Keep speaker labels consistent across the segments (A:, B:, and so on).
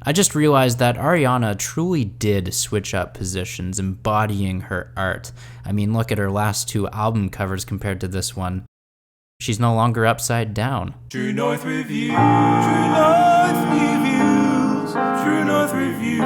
A: I just realized that Ariana truly did switch up positions, embodying her art. I mean, look at her last two album covers compared to this one. She's no longer upside down.
B: True North Reviews, True North Reviews, True North Reviews.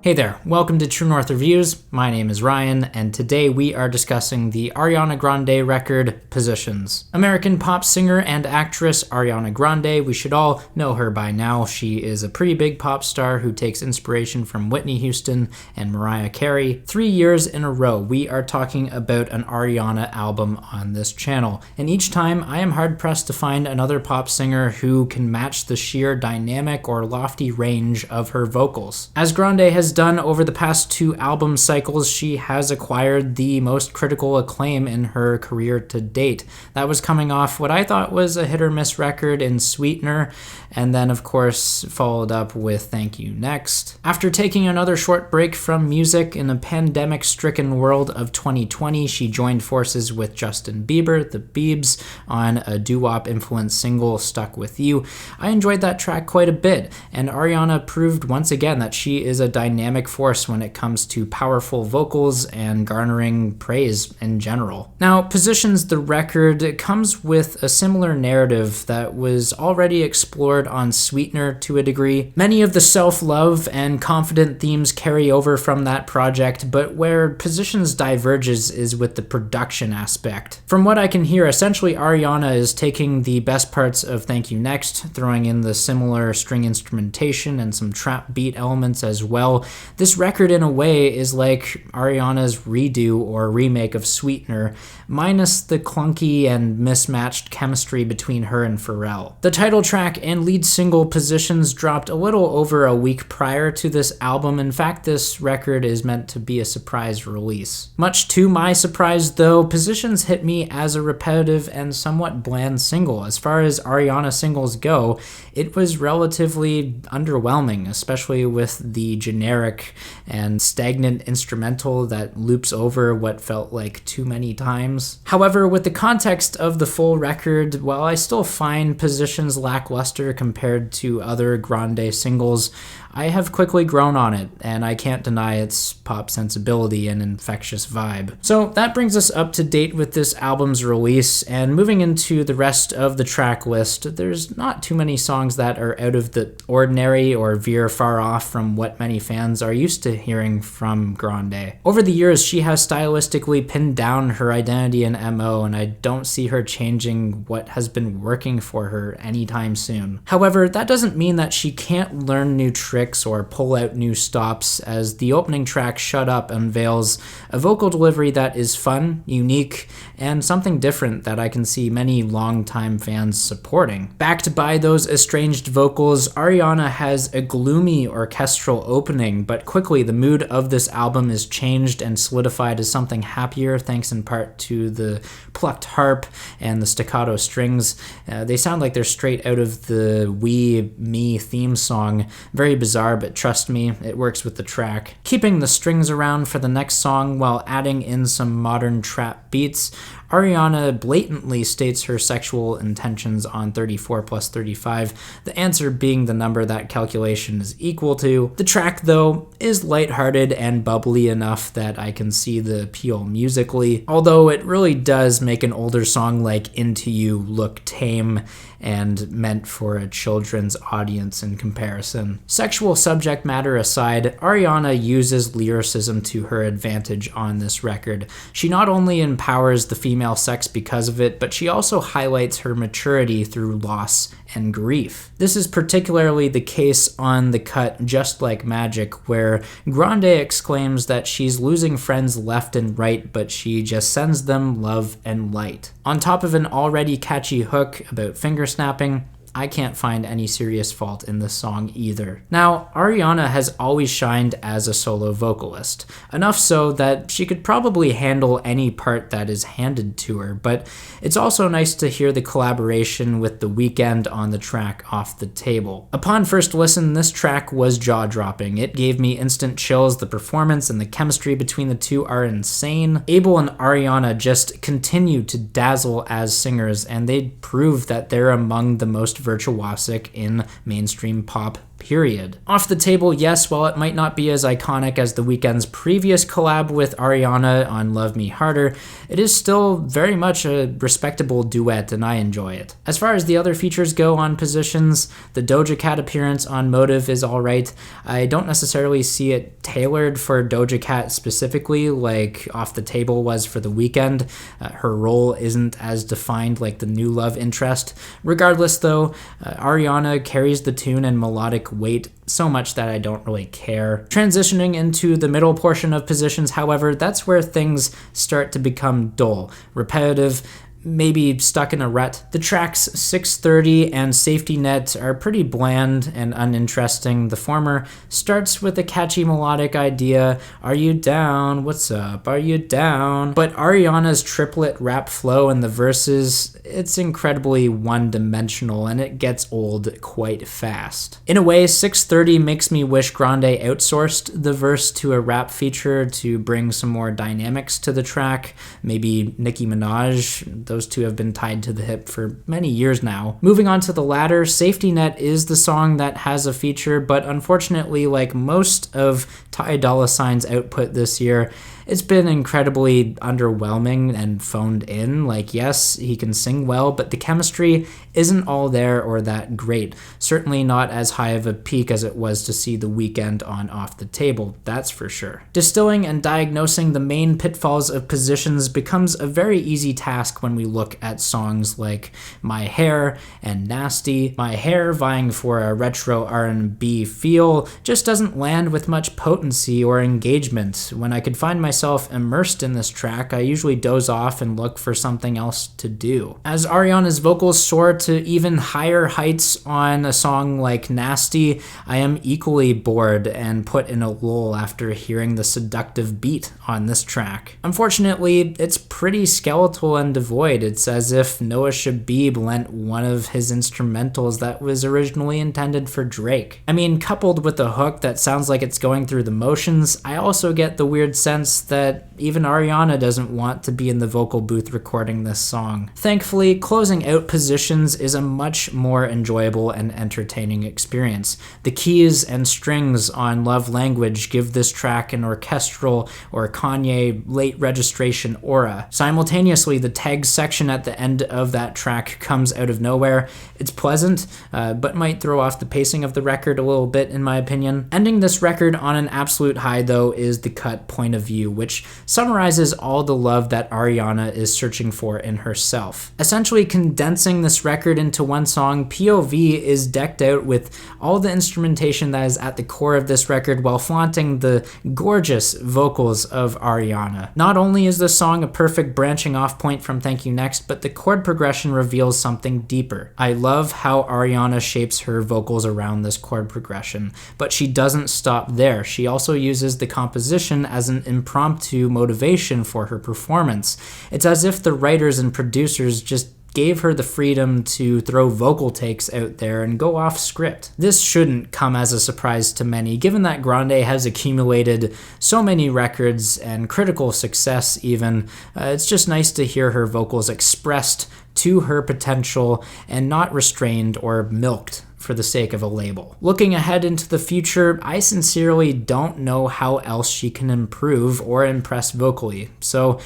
A: Hey there, welcome to True North Reviews. My name is Ryan, and today we are discussing the Ariana Grande record, Positions. American pop singer and actress Ariana Grande, we should all know her by now. She is a pretty big pop star who takes inspiration from Whitney Houston and Mariah Carey. 3 years in a row, we are talking about an Ariana album on this channel, and each time I am hard-pressed to find another pop singer who can match the sheer dynamic or lofty range of her vocals. As Grande has done over the past 2 album cycles, she has acquired the most critical acclaim in her career to date. That was coming off what I thought was a hit or miss record in Sweetener, and then of course followed up with Thank You Next. After taking another short break from music in a pandemic-stricken world of 2020, she joined forces with Justin Bieber, the Biebs, on a doo-wop influenced single, Stuck With You. I enjoyed that track quite a bit, and Ariana proved once again that she is a dynamic force when it comes to powerful vocals and garnering praise in general. Now, Positions, the record, comes with a similar narrative that was already explored on Sweetener to a degree. Many of the self-love and confident themes carry over from that project, but where Positions diverges is with the production aspect. From what I can hear, essentially Ariana is taking the best parts of Thank You Next, throwing in the similar string instrumentation and some trap beat elements as well. This record, in a way, is like Ariana's redo or remake of Sweetener, minus the clunky and mismatched chemistry between her and Pharrell. The title track and lead single Positions dropped a little over a week prior to this album. In fact, this record is meant to be a surprise release. Much to my surprise, though, Positions hit me as a repetitive and somewhat bland single. As far as Ariana singles go, it was relatively underwhelming, especially with the generic and stagnant instrumental that loops over what felt like too many times. However, with the context of the full record, while I still find Positions lackluster compared to other Grande singles, I have quickly grown on it, and I can't deny its pop sensibility and infectious vibe. So that brings us up to date with this album's release, and moving into the rest of the track list, there's not too many songs that are out of the ordinary or veer far off from what many fans are used to hearing from Grande. Over the years, she has stylistically pinned down her identity and MO, and I don't see her changing what has been working for her anytime soon. However, that doesn't mean that she can't learn new tricks or pull out new stops, as the opening track Shut Up unveils a vocal delivery that is fun, unique, and something different that I can see many longtime fans supporting. Backed by those estranged vocals, Ariana has a gloomy orchestral opening, but quickly the mood of this album is changed and solidified as something happier, thanks in part to the plucked harp and the staccato strings. They sound like they're straight out of the We, Me theme song. Very bizarre, but trust me, it works with the track. Keeping the strings around for the next song while adding in some modern trap beats, Ariana blatantly states her sexual intentions on 34 plus 35, the answer being the number that calculation is equal to. The track, though, is lighthearted and bubbly enough that I can see the appeal musically, although it really does make an older song like Into You look tame and meant for a children's audience in comparison. Sexual subject matter aside, Ariana uses lyricism to her advantage on this record. She not only empowers the female sex because of it, but she also highlights her maturity through loss and grief. This is particularly the case on the cut Just Like Magic, where Grande exclaims that she's losing friends left and right, but she just sends them love and light. On top of an already catchy hook about finger snapping, I can't find any serious fault in this song either. Now, Ariana has always shined as a solo vocalist, enough so that she could probably handle any part that is handed to her, but it's also nice to hear the collaboration with The Weeknd on the track Off the Table. Upon first listen, this track was jaw-dropping. It gave me instant chills. The performance and the chemistry between the two are insane. Abel and Ariana just continue to dazzle as singers, and they prove that they're among the most virtuosic in mainstream pop, period. Off the Table, yes, while it might not be as iconic as The Weeknd's previous collab with Ariana on Love Me Harder, it is still very much a respectable duet and I enjoy it. As far as the other features go on Positions, the Doja Cat appearance on Motive is alright. I don't necessarily see it tailored for Doja Cat specifically like Off the Table was for The Weeknd. Her role isn't as defined like the new love interest. Regardless though, Ariana carries the tune and melodic weight so much that I don't really care. Transitioning into the middle portion of Positions, however, that's where things start to become dull, repetitive, maybe stuck in a rut. The tracks 630 and Safety Net are pretty bland and uninteresting. The former starts with a catchy melodic idea, "Are you down? What's up? Are you down?" But Ariana's triplet rap flow in the verses, it's incredibly one-dimensional and it gets old quite fast. In a way, 630 makes me wish Grande outsourced the verse to a rap feature to bring some more dynamics to the track. Maybe Nicki Minaj. Those two have been tied to the hip for many years now. Moving on to the latter, Safety Net is the song that has a feature, but unfortunately, like most of Ty Dolla $ign's output this year, it's been incredibly underwhelming and phoned in. Like, yes, he can sing well, but the chemistry isn't all there or that great. Certainly not as high of a peak as it was to see The Weeknd on Off the Table, that's for sure. Distilling and diagnosing the main pitfalls of Positions becomes a very easy task when we look at songs like My Hair and Nasty. My Hair, vying for a retro R&B feel, just doesn't land with much potency or engagement. When I could find myself immersed in this track, I usually doze off and look for something else to do. As Ariana's vocals soar to even higher heights on a song like Nasty, I am equally bored and put in a lull after hearing the seductive beat on this track. Unfortunately, it's pretty skeletal and devoid. It's as if Noah Shabib lent one of his instrumentals that was originally intended for Drake. I mean, coupled with a hook that sounds like it's going through the motions, I also get the weird sense that even Ariana doesn't want to be in the vocal booth recording this song. Thankfully, closing out Positions is a much more enjoyable and entertaining experience. The keys and strings on Love Language give this track an orchestral or Kanye late registration aura. Simultaneously, the tag section at the end of that track comes out of nowhere. It's pleasant, but might throw off the pacing of the record a little bit in my opinion. Ending this record on an absolute high though is the cut Point of View, which summarizes all the love that Ariana is searching for in herself. Essentially condensing this record into one song, POV is decked out with all the instrumentation that is at the core of this record while flaunting the gorgeous vocals of Ariana. Not only is the song a perfect branching off point from Thank You Next, but the chord progression reveals something deeper. I love how Ariana shapes her vocals around this chord progression, but she doesn't stop there. She also uses the composition as an impromptu motivation for her performance. It's as if the writers and producers just gave her the freedom to throw vocal takes out there and go off script. This shouldn't come as a surprise to many, given that Grande has accumulated so many records and critical success even. It's just nice to hear her vocals expressed to her potential and not restrained or milked for the sake of a label. Looking ahead into the future, I sincerely don't know how else she can improve or impress vocally. So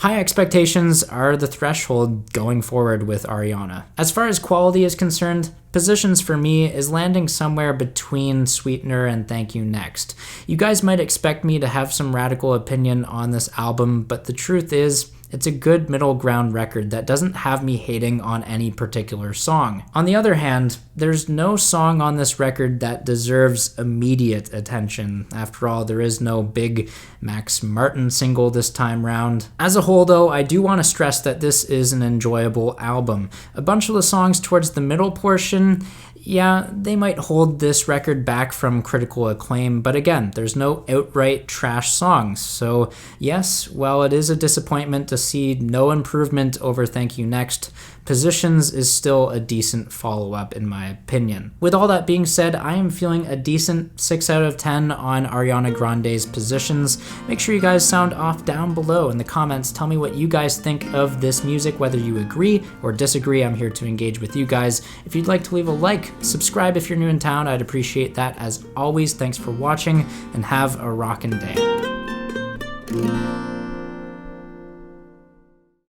A: high expectations are the threshold going forward with Ariana. As far as quality is concerned, Positions for me is landing somewhere between Sweetener and Thank You Next. You guys might expect me to have some radical opinion on this album, but the truth is, it's a good middle ground record that doesn't have me hating on any particular song. On the other hand, there's no song on this record that deserves immediate attention. After all, there is no big Max Martin single this time round. As a whole though, I do want to stress that this is an enjoyable album. A bunch of the songs towards the middle portion, yeah, they might hold this record back from critical acclaim, but again, there's no outright trash songs. So yes, while it is a disappointment to see no improvement over Thank You Next, Positions is still a decent follow-up in my opinion. With all that being said, I am feeling a decent 6 out of 10 on Ariana Grande's Positions. Make sure you guys sound off down below in the comments. Tell me what you guys think of this music, whether you agree or disagree. I'm here to engage with you guys. If you'd like to leave a like, subscribe if you're new in town, I'd appreciate that as always. Thanks for watching and have a rockin' day.